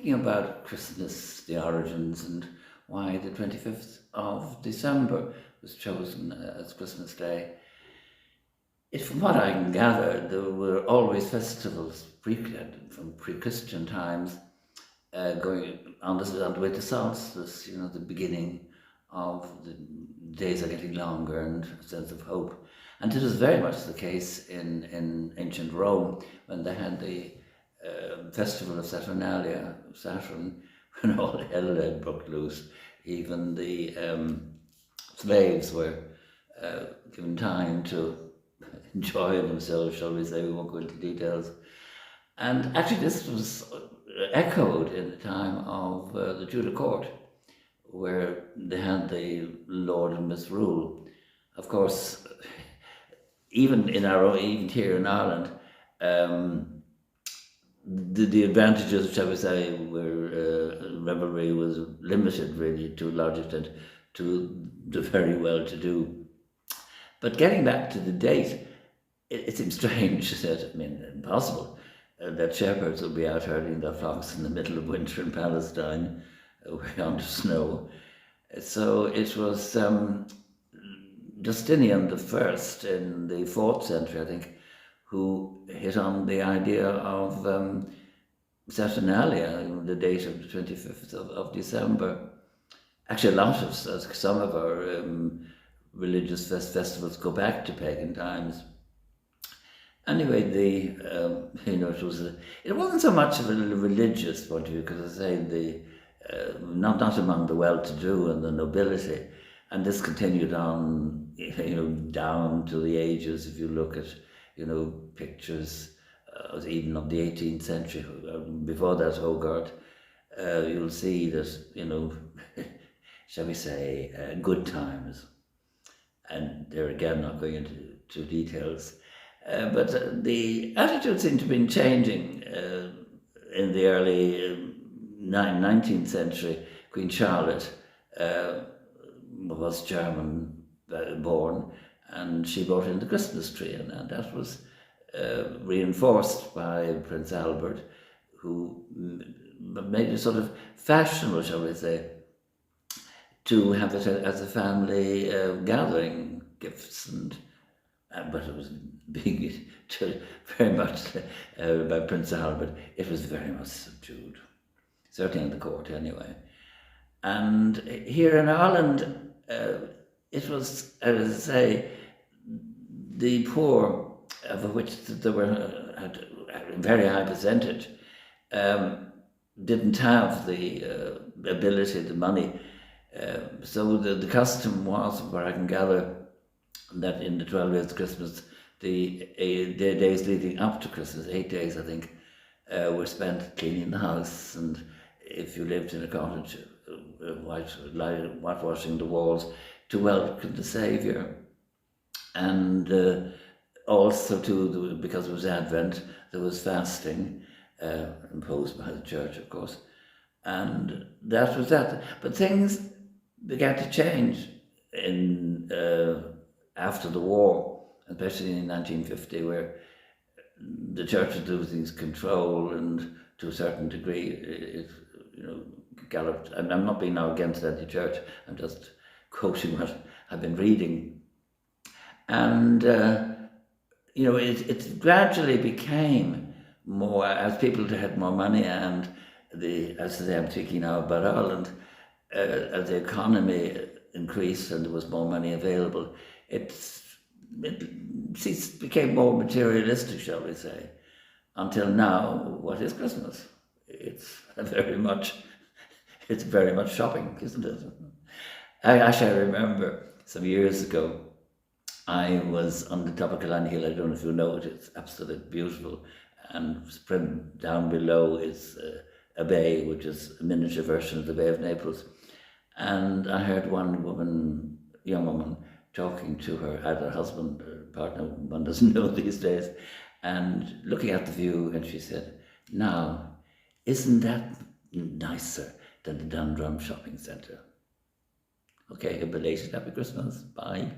thinking about Christmas, the origins, and why the 25th of December was chosen as Christmas Day, from what I can gather, there were always festivals from pre-Christian times going on the way to solstice, the beginning of the days are getting longer and a sense of hope. And this was very much the case in ancient Rome when they had the festival of Saturnalia, Saturn, when all hell had broke loose. Even the slaves were given time to enjoy themselves, shall we say. We won't go into details. And actually this was echoed in the time of the Tudor court, where they had the Lord and Misrule. Of course, even here in Ireland, the advantages, shall we say, were revelry was limited really to a large extent to the very well-to-do. But getting back to the date, it seems strange impossible, that shepherds will be out herding their flocks in the middle of winter in Palestine, way under snow. So it was Justinian I in the 4th century, I think, who hit on the idea of Saturnalia, the date of the 25th of December. Actually, some of our religious festivals go back to pagan times. Anyway, it wasn't so much of a religious point of view, because as I say, not among the well-to-do and the nobility, and this continued on, down to the ages. If you look at, pictures even of the 18th century, before that Hogarth, you'll see that, shall we say, good times. And there again, not going into details. But the attitude seemed to have been changing in the early 19th century. Queen Charlotte was German born, and she brought in the Christmas tree, and that was reinforced by Prince Albert, who made it sort of fashionable, shall we say, to have it as a family gathering, gifts but it was big, very much by Prince Albert. It was very much subdued, certainly in the court anyway. And here in Ireland, it was, as I say, the poor, of which there were a very high percentage, didn't have the ability, the money. So the custom was, where I can gather, that in the 12 days of Christmas, the days leading up to Christmas, 8 days I think, were spent cleaning the house, and if you lived in a cottage, whitewashing the walls to welcome the Saviour. And also because it was Advent, there was fasting, imposed by the church, of course, and that was that. But things began to change in after the war, especially in 1950, where the church was losing its control, and to a certain degree, it galloped. And I'm not being now against anti-church. I'm just quoting what I've been reading, and it gradually became more, as people had more money, and as I say, I'm thinking now about Ireland, as the economy increased and there was more money available, it became more materialistic, shall we say, until now. What is Christmas? It's very much shopping, isn't it? I remember some years ago, I was on the top of Killarney Hill. I don't know if you know it. It's absolutely beautiful, and down below is a bay, which is a miniature version of the Bay of Naples. And I heard one young woman, talking to her either husband or partner, one doesn't know these days, and looking at the view, and she said, "Now, isn't that nicer than the Dundrum shopping centre?" Okay, a belated Happy Christmas. Bye.